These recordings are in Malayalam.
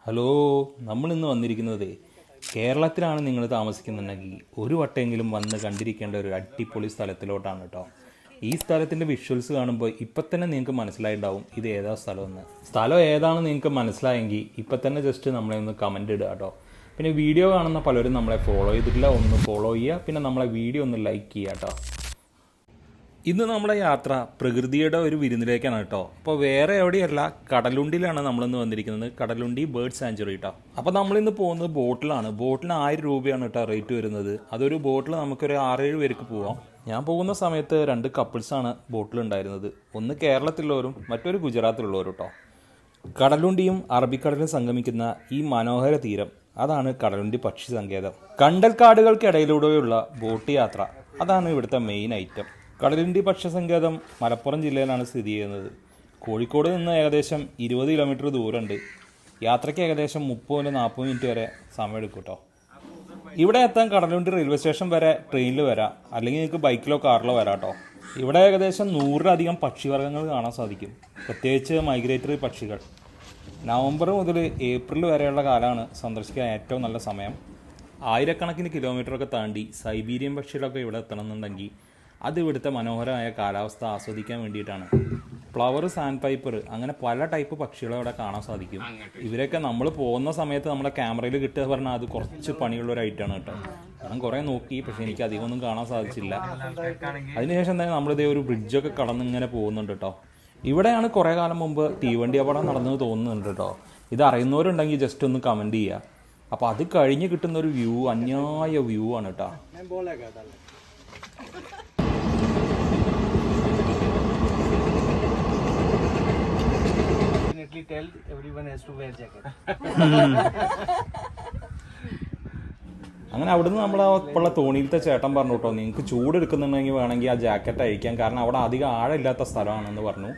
ഹലോ, നമ്മളിന്ന് വന്നിരിക്കുന്നത് കേരളത്തിലാണ് നിങ്ങൾ താമസിക്കുന്നുണ്ടെങ്കിൽ ഒരു വട്ടമെങ്കിലും വന്ന് കണ്ടിരിക്കേണ്ട ഒരു അടിപൊളി സ്ഥലത്തിലോട്ടാണ് കേട്ടോ. ഈ സ്ഥലത്തിൻ്റെ വിഷ്വൽസ് കാണുമ്പോൾ ഇപ്പം തന്നെ നിങ്ങൾക്ക് മനസ്സിലായിട്ടുണ്ടാവും ഇത് ഏതാ സ്ഥലമെന്ന്. സ്ഥലം ഏതാണെന്ന് നിങ്ങൾക്ക് മനസ്സിലായെങ്കിൽ ഇപ്പം തന്നെ ജസ്റ്റ് നമ്മളെ ഒന്ന് കമൻ്റ് ഇടുക കേട്ടോ. പിന്നെ വീഡിയോ കാണുന്ന പലരും നമ്മളെ ഫോളോ ചെയ്തിട്ടില്ല, ഒന്ന് ഫോളോ ചെയ്യുക. പിന്നെ നമ്മളെ വീഡിയോ ഒന്ന് ലൈക്ക് ചെയ്യുക കേട്ടോ. ഇന്ന് നമ്മുടെ യാത്ര പ്രകൃതിയുടെ ഒരു വിരുന്നിലേക്കാണ് കേട്ടോ. അപ്പോൾ വേറെ എവിടെയല്ല, കടലുണ്ടിയിലാണ് നമ്മളിന്ന് വന്നിരിക്കുന്നത്. കടലുണ്ടി ബേർഡ് സാഞ്ചുറി കേട്ടോ. അപ്പോൾ നമ്മളിന്ന് പോകുന്നത് ബോട്ടിലാണ്. ബോട്ടിന് 1000 രൂപയാണ് കേട്ടോ റേറ്റ് വരുന്നത്. അതൊരു ബോട്ടിൽ നമുക്കൊരു 6-7 പേർക്ക് പോവാം. ഞാൻ പോകുന്ന സമയത്ത് 2 കപ്പിൾസാണ് ബോട്ടിലുണ്ടായിരുന്നത്. ഒന്ന് കേരളത്തിലുള്ളവരും മറ്റൊരു ഗുജറാത്തിലുള്ളവരും കേട്ടോ. കടലുണ്ടിയും അറബിക്കടലും സംഗമിക്കുന്ന ഈ മനോഹര തീരം, അതാണ് കടലുണ്ടി പക്ഷി സങ്കേതം. കണ്ടൽക്കാടുകൾക്കിടയിലൂടെയുള്ള ബോട്ട് യാത്ര, അതാണ് ഇവിടുത്തെ മെയിൻ ഐറ്റം. കടലുണ്ടി പക്ഷി സങ്കേതം മലപ്പുറം ജില്ലയിലാണ് സ്ഥിതി ചെയ്യുന്നത്. കോഴിക്കോട് നിന്ന് ഏകദേശം 20 കിലോമീറ്റർ ദൂരമുണ്ട്. യാത്രയ്ക്ക് ഏകദേശം 30-40 മിനിറ്റ് വരെ സമയമെടുക്കും കേട്ടോ. ഇവിടെ എത്താൻ കടലുണ്ടി റെയിൽവേ സ്റ്റേഷൻ വരെ ട്രെയിനിൽ വരാം, അല്ലെങ്കിൽ നിങ്ങൾക്ക് ബൈക്കിലോ കാറിലോ വരാം കേട്ടോ. ഇവിടെ ഏകദേശം 100-ലധികം പക്ഷിവർഗ്ഗങ്ങൾ കാണാൻ സാധിക്കും, പ്രത്യേകിച്ച് മൈഗ്രേറ്ററി പക്ഷികൾ. നവംബർ മുതൽ ഏപ്രിൽ വരെയുള്ള കാലമാണ് സന്ദർശിക്കാൻ ഏറ്റവും നല്ല സമയം. 1000കണക്കിന് കിലോമീറ്ററൊക്കെ താണ്ടി സൈബീരിയൻ പക്ഷികളൊക്കെ ഇവിടെ എത്തണമെന്നുണ്ടെങ്കിൽ അത് ഇവിടുത്തെ മനോഹരമായ കാലാവസ്ഥ ആസ്വദിക്കാൻ വേണ്ടിയിട്ടാണ്. ഫ്ലവർ, സാൻഡ് പൈപ്പർ, അങ്ങനെ പല ടൈപ്പ് പക്ഷികളെ ഇവിടെ കാണാൻ സാധിക്കും. ഇവരൊക്കെ നമ്മൾ പോകുന്ന സമയത്ത് നമ്മുടെ ക്യാമറയിൽ കിട്ടുക പറഞ്ഞാൽ അത് കുറച്ച് പണിയുള്ളൊരു ഐറ്റമാണ് കേട്ടോ. ഞാൻ കുറേ നോക്കി, പക്ഷെ എനിക്ക് അധികമൊന്നും കാണാൻ സാധിച്ചില്ല. അതിനുശേഷം തന്നെ നമ്മളിതേ ഒരു ബ്രിഡ്ജൊക്കെ കടന്നിങ്ങനെ പോകുന്നുണ്ട് കേട്ടോ. ഇവിടെയാണ് കുറേ കാലം മുമ്പ് തീവണ്ടി അപകടം നടന്നത് തോന്നുന്നുണ്ട് കേട്ടോ. ഇത് അറിയുന്നവരുണ്ടെങ്കിൽ ജസ്റ്റ് ഒന്ന് കമൻറ്റ് ചെയ്യുക. അപ്പോൾ അത് കഴിഞ്ഞ് കിട്ടുന്ന ഒരു വ്യൂ അന്യായ വ്യൂ ആണ് കേട്ടോ. Tell everyone has to wear jacket. അങ്ങനെ അവിടുന്ന് നമ്മളെ ഇപ്പോഴുള്ള തോണിയിലത്തെ ചേട്ടൻ പറഞ്ഞു കേട്ടോ, നിങ്ങൾക്ക് ചൂടെടുക്കുന്നുണ്ടെങ്കിൽ വേണമെങ്കിൽ ആ ജാക്കറ്റ് അഴിക്കാം, കാരണം അവിടെ അധികം ആഴമില്ലാത്ത സ്ഥലമാണെന്ന് പറഞ്ഞു.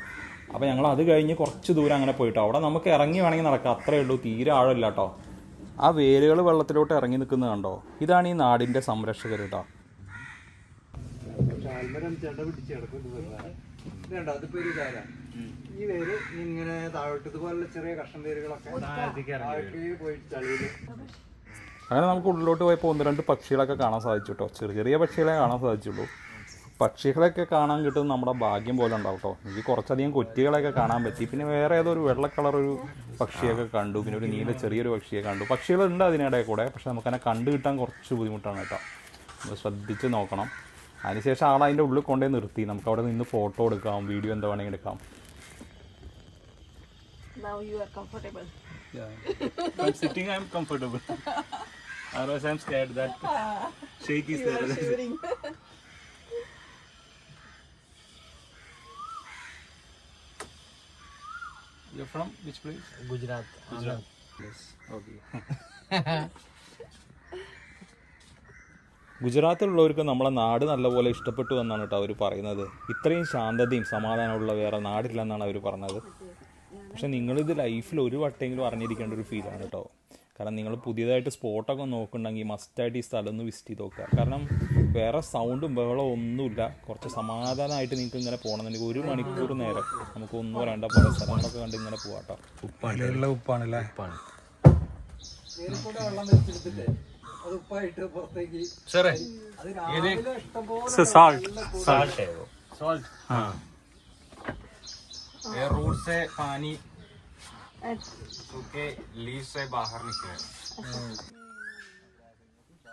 അപ്പോൾ ഞങ്ങൾ അത് കഴിഞ്ഞ് കുറച്ച് ദൂരം അങ്ങനെ പോയിട്ടോ. അവിടെ നമുക്ക് ഇറങ്ങി വേണമെങ്കിൽ നടക്കാം, അത്രയേ ഉള്ളൂ, തീരെ ആഴമില്ല കേട്ടോ. ആ വേരുകൾ വെള്ളത്തിലോട്ട് ഇറങ്ങി നിൽക്കുന്നത് കണ്ടോ, ഇതാണ് ഈ നാടിൻ്റെ സംരക്ഷകർ കേട്ടോ. ഈ വേര് ഇങ്ങനെ താഴോട്ട് ഇതുപോലുള്ള ചെറിയ കഷ്ണം വേരുകളൊക്കെ പോയി ചളിയില്. അങ്ങനെ നമുക്ക് ഉള്ളിലോട്ട് പോയപ്പോൾ 1-2 പക്ഷികളൊക്കെ കാണാൻ സാധിച്ചു കേട്ടോ. ചെറിയ ചെറിയ പക്ഷികളെ കാണാൻ സാധിച്ചുള്ളൂ. പക്ഷികളൊക്കെ കാണാൻ കിട്ടുന്നത് നമ്മുടെ ഭാഗ്യം പോലെ ഉണ്ടാവും കേട്ടോ. എനിക്ക് കുറച്ചധികം കൊറ്റികളൊക്കെ കാണാൻ പറ്റി. പിന്നെ വേറെ ഏതോ ഒരു വെള്ള കളർ ഒരു പക്ഷിയൊക്കെ കണ്ടു, പിന്നെ ഒരു നീല ചെറിയൊരു പക്ഷിയെ കണ്ടു. പക്ഷികളുണ്ട് അതിനിടെ കൂടെ, പക്ഷെ നമുക്കതിനെ കണ്ടു കിട്ടാൻ കുറച്ച് ബുദ്ധിമുട്ടാണ് കേട്ടോ. നമ്മൾ ശ്രദ്ധിച്ച് നോക്കണം. അതിനുശേഷം ആളതിൻ്റെ ഉള്ളിൽ കൊണ്ടുപോയി നിർത്തി. നമുക്ക് അവിടെ നിന്ന് ഫോട്ടോ എടുക്കാം, വീഡിയോ എന്താ വേണമെങ്കിൽ എടുക്കാം. Now you are comfortable. Yeah. I'm sitting, I'm comfortable. Otherwise I'm scared that shake is there. Shivering. You're from which place? Gujarat. Yes. Okay. ഗുജറാത്തിലുള്ളവർക്ക് നമ്മളെ നാട് നല്ലപോലെ ഇഷ്ടപ്പെട്ടു എന്നാണ് കേട്ടോ അവർ പറയുന്നത്. ഇത്രയും ശാന്തതയും സമാധാനമുള്ള വേറെ നാടില്ലെന്നാണ് അവർ പറഞ്ഞത്. പക്ഷെ നിങ്ങളിത് ലൈഫിൽ ഒരു വട്ടമെങ്കിലും അറിഞ്ഞിരിക്കേണ്ട ഒരു ഫീലാണ് കേട്ടോ. കാരണം നിങ്ങൾ പുതിയതായിട്ട് സ്പോട്ടൊക്കെ നോക്കുന്നുണ്ടെങ്കിൽ മസ്റ്റായിട്ട് ഈ സ്ഥലം ഒന്ന് വിസിറ്റ് ചെയ്ത് നോക്കുക. കാരണം വേറെ സൗണ്ടും ബഹളവും ഒന്നുമില്ല. കുറച്ച് സമാധാനമായിട്ട് നിങ്ങൾക്ക് ഇങ്ങനെ പോകണമെന്നുണ്ടെങ്കിൽ 1 മണിക്കൂർ നേരം നമുക്ക് ഒന്നും പറയേണ്ട പോലെ സ്ഥലങ്ങളൊക്കെ കണ്ട് ഇങ്ങനെ പോകാം കേട്ടോ. ഉപ്പാണല്ലേ? വെള്ളം വെച്ചെടുത്തിട്ട് അത് ഉപ്പായിട്ട് പുറത്തേക്ക് रूट से पानी सूखे लीव से बाहर निकले.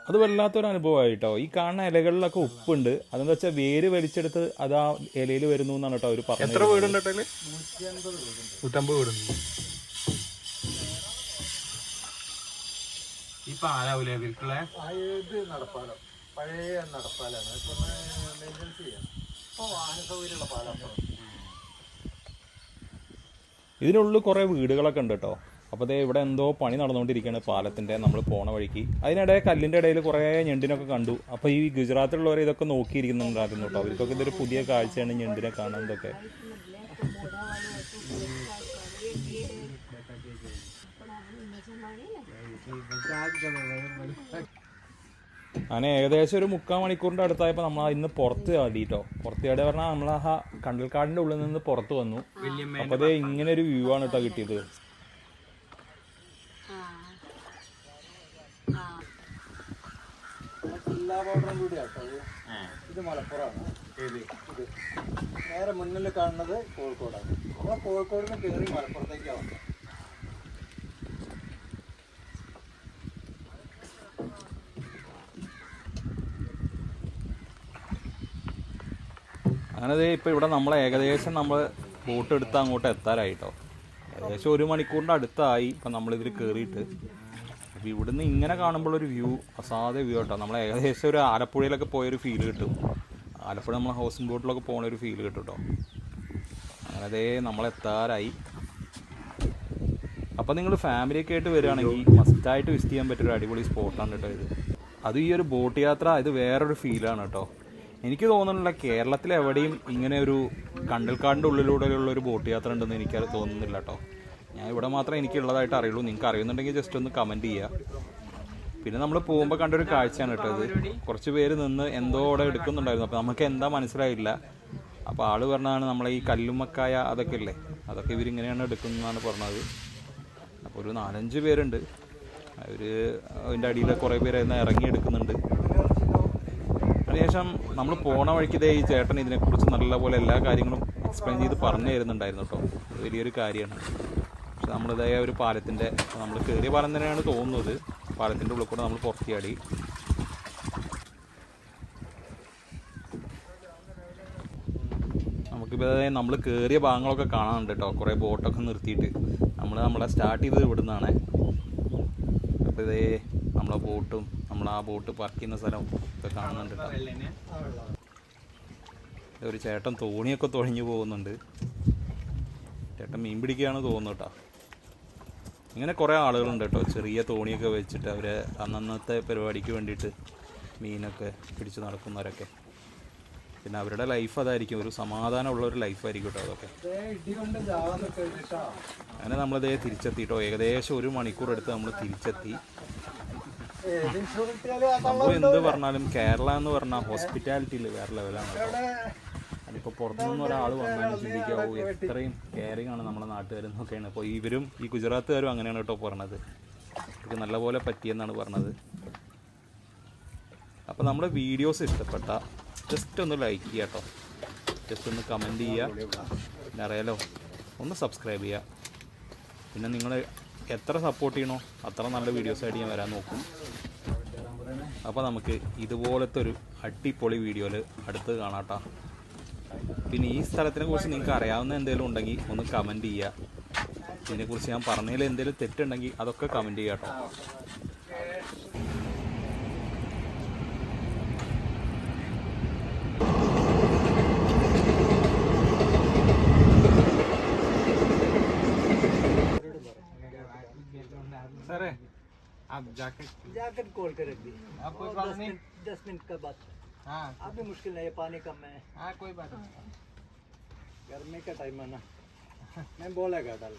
അത് വല്ലാത്തൊരു അനുഭവമായിട്ടോ. ഈ കാണുന്ന ഇലകളിലൊക്കെ ഉപ്പുണ്ട്. അതെന്താ വെച്ചാൽ വേര് വലിച്ചെടുത്ത് അത് ആ ഇലയിൽ വരുന്നു എന്നാണ് കേട്ടോ അവർ പറഞ്ഞത്. എത്ര വീടുണ്ട്? 150 വീടുണ്ട്. ഈ പാലാവൂലേ വീട്ടിലെ നടപ്പാലം, പഴയ നടപ്പാലാണ്. ഇപ്പൊ മെയിൻ്റെനൻസ് ചെയ്യാം. ഇപ്പോൾ വാഹന സൗകര്യമുള്ള പാലം. ഇതിനുള്ളിൽ കുറേ വീടുകളൊക്കെ ഉണ്ട് കേട്ടോ. അപ്പോൾ അതേ ഇവിടെ എന്തോ പണി നടന്നുകൊണ്ടിരിക്കുകയാണ് പാലത്തിൻ്റെ, നമ്മൾ പോണ വഴിക്ക്. അതിനിടെ കല്ലിൻ്റെ ഇടയിൽ കുറേ ഞണ്ടിനൊക്കെ കണ്ടു. അപ്പോൾ ഈ ഗുജറാത്തിലുള്ളവർ ഇതൊക്കെ നോക്കിയിരിക്കുന്നുണ്ടായിരുന്നു കേട്ടോ. അവർക്കൊക്കെ ഇതൊരു പുതിയ കാഴ്ചയാണ് ഞണ്ടിനെ കാണുന്നതൊക്കെ. അങ്ങനെ ഏകദേശം ഒരു 3/4 മണിക്കൂറിൻ്റെ അടുത്തായപ്പോൾ നമ്മൾ ഇന്ന് പുറത്ത് ചാടിട്ടോ. പുറത്ത് ചാടി പറഞ്ഞാൽ നമ്മൾ ആ കണ്ടൽക്കാടിൻ്റെ ഉള്ളിൽ നിന്ന് പുറത്ത് വന്നു. അപ്പോൾ അതേ ഇങ്ങനെ ഒരു വ്യൂ ആണ് കേട്ടോ കിട്ടിയത്. ജില്ലാ ബോർഡറും കൂടിയാട്ടോ ഇത് മലപ്പുറമാണ്. ഇത് നേരെ മുന്നിൽ കാണുന്നത് കോഴിക്കോടാണ്. അപ്പോൾ കോഴിക്കോട് നിന്ന് കയറി മലപ്പുറത്തേക്കാവും. അങ്ങനെ ഇപ്പോൾ ഇവിടെ നമ്മൾ ഏകദേശം നമ്മൾ ബോട്ട് എടുത്ത് അങ്ങോട്ട് എത്താറായിട്ടോ. ഏകദേശം 1 മണിക്കൂറിൻ്റെ അടുത്തായി ഇപ്പം നമ്മളിതിൽ കയറിയിട്ട്. അപ്പോൾ ഇവിടുന്ന് ഇങ്ങനെ കാണുമ്പോഴൊരു വ്യൂ അസാധ്യ വ്യൂ കേട്ടോ. നമ്മൾ ഏകദേശം ഒരു ആലപ്പുഴയിലൊക്കെ പോയൊരു ഫീൽ കിട്ടും. ആലപ്പുഴ നമ്മൾ ഹൗസിംഗ് ബോട്ടിലൊക്കെ പോകുന്ന ഒരു ഫീൽ കിട്ടും കേട്ടോ. അങ്ങനെ നമ്മളെത്താറായി. അപ്പോൾ നിങ്ങൾ ഫാമിലിയൊക്കെ ആയിട്ട് വരികയാണെങ്കിൽ മസ്റ്റായിട്ട് വിസിറ്റ് ചെയ്യാൻ പറ്റിയൊരു അടിപൊളി സ്പോട്ടാണ് കേട്ടോ ഇത്. അത് ഈ ഒരു ബോട്ട് യാത്ര ഇത് വേറൊരു ഫീലാണ് കേട്ടോ. എനിക്ക് തോന്നുന്നില്ല കേരളത്തിൽ എവിടെയും ഇങ്ങനെ ഒരു കണ്ടൽക്കാടിൻ്റെ ഉള്ളിലൂടെയുള്ള ഒരു ബോട്ട് യാത്ര ഉണ്ടെന്ന് എനിക്കത് തോന്നുന്നില്ല കേട്ടോ. ഞാൻ ഇവിടെ മാത്രമേ എനിക്കുള്ളതായിട്ട് അറിയുള്ളൂ. നിങ്ങൾക്ക് അറിയുന്നുണ്ടെങ്കിൽ ജസ്റ്റ് ഒന്ന് കമൻറ്റ് ചെയ്യുക. പിന്നെ നമ്മൾ പോകുമ്പോൾ കണ്ടൊരു കാഴ്ചയാണ് കേട്ടോ ഇത്. കുറച്ച് പേര് നിന്ന് എന്തോ അവിടെ എടുക്കുന്നുണ്ടായിരുന്നു. അപ്പോൾ നമുക്ക് എന്താ മനസ്സിലായില്ല. അപ്പോൾ ആള് പറഞ്ഞതാണ് നമ്മളെ ഈ കല്ലുമ്മക്കായ അതൊക്കെ ഇല്ലേ, അതൊക്കെ ഇവരിങ്ങനെയാണ് എടുക്കുന്നതെന്നാണ് പറഞ്ഞത്. അപ്പോൾ ഒരു 4-5 പേരുണ്ട്. അവർ അതിൻ്റെ അടിയിൽ കുറേ പേര് അതിന് ഇറങ്ങിയെടുക്കുന്നുണ്ട്. അതിനുശേഷം നമ്മൾ പോണ വഴിക്ക് ഈ ചേട്ടൻ ഇതിനെക്കുറിച്ച് നല്ലപോലെ എല്ലാ കാര്യങ്ങളും എക്സ്പ്ലെയിൻ ചെയ്ത് പറഞ്ഞു തരുന്നുണ്ടായിരുന്നു കേട്ടോ. വലിയൊരു കാര്യമാണ്. പക്ഷെ നമ്മളിതായ ഒരു പാലത്തിൻ്റെ, നമ്മൾ കയറിയ പാലം തന്നെയാണ് തോന്നുന്നത്. പാലത്തിൻ്റെ ഉള്ളിൽ കൂടെ നമ്മൾ പുറത്തിയാടി. നമുക്കിപ്പോൾ നമ്മൾ കയറിയ ഭാഗങ്ങളൊക്കെ കാണാനുണ്ട് കേട്ടോ. കുറേ ബോട്ടൊക്കെ നിർത്തിയിട്ട് നമ്മളെ സ്റ്റാർട്ട് ചെയ്തത് ഇവിടുന്നാണ്. അപ്പോൾ ഇതേ നമ്മളെ ബോട്ടും ആ ബോട്ട് പാർക്ക് ചെയ്യുന്ന സ്ഥലം ഒക്കെ കാണുന്നുണ്ട് കേട്ടോ. ഒരു ചേട്ടൻ തോണിയൊക്കെ തുഴഞ്ഞു പോകുന്നുണ്ട്. ചേട്ടൻ മീൻ പിടിക്കുകയാണ് തോന്നുന്നു കേട്ടോ. ഇങ്ങനെ കുറേ ആളുകളുണ്ട് കേട്ടോ, ചെറിയ തോണിയൊക്കെ വെച്ചിട്ട് അവർ അന്നന്നത്തെ പരിപാടിക്ക് വേണ്ടിയിട്ട് മീനൊക്കെ പിടിച്ച് നടക്കുന്നവരൊക്കെ. പിന്നെ അവരുടെ ലൈഫ് അതായിരിക്കും, ഒരു സമാധാനമുള്ളൊരു ലൈഫായിരിക്കും കേട്ടോ അതൊക്കെ. അങ്ങനെ നമ്മളിതേ തിരിച്ചെത്തിയിട്ടോ. ഏകദേശം 1 മണിക്കൂർ എടുത്ത് നമ്മൾ തിരിച്ചെത്തി. നമ്മൾ എന്ത് പറഞ്ഞാലും കേരള എന്ന് പറഞ്ഞാൽ ഹോസ്പിറ്റാലിറ്റിയിൽ വേറെ ലെവലാണ് കേട്ടോ. അതിപ്പോൾ പുറത്തുനിന്ന് ഒരാൾ വന്നാലും ചിന്തിക്കാവൂ എത്രയും കെയറിങ് ആണ് നമ്മുടെ നാട്ടുകാരെന്നൊക്കെയാണ്. അപ്പോൾ ഇവരും ഈ ഗുജറാത്തുകാരും അങ്ങനെയാണ് കേട്ടോ പറഞ്ഞത്. ഇവർക്ക് നല്ലപോലെ പറ്റിയെന്നാണ് പറഞ്ഞത്. അപ്പോൾ നമ്മുടെ വീഡിയോസ് ഇഷ്ടപ്പെട്ട ജസ്റ്റ് ഒന്ന് ലൈക്ക് ചെയ്യുക കേട്ടോ. ജസ്റ്റ് ഒന്ന് കമൻറ്റ് ചെയ്യുക. പിന്നെ അറിയാലോ, ഒന്ന് സബ്സ്ക്രൈബ് ചെയ്യുക. പിന്നെ നിങ്ങൾ എത്ര സപ്പോർട്ട് ചെയ്യണോ അത്ര നല്ല വീഡിയോസായിട്ട് ഞാൻ വരാൻ നോക്കും. അപ്പോൾ നമുക്ക് ഇതുപോലത്തെ ഒരു അടിപൊളി വീഡിയോയിൽ അടുത്ത് കാണാം കേട്ടോ. പിന്നെ ഈ സ്ഥലത്തിനെ കുറിച്ച് നിങ്ങൾക്ക് അറിയാവുന്ന എന്തെങ്കിലും ഉണ്ടെങ്കിൽ ഒന്ന് കമൻറ്റ് ചെയ്യുക. ഇതിനെക്കുറിച്ച് ഞാൻ പറഞ്ഞതിൽ എന്തെങ്കിലും തെറ്റുണ്ടെങ്കിൽ അതൊക്കെ കമൻറ്റ് ചെയ്യുക കേട്ടോ. सर आप जैकेट खोल कर रख दी. आप कोई बात नहीं. 10 मिनट का बात. हाँ अभी मुश्किल नहीं है, पानी कम है. हाँ कोई बात नहीं. गर्मी का टाइम है ना. मैं बोलेगा डाल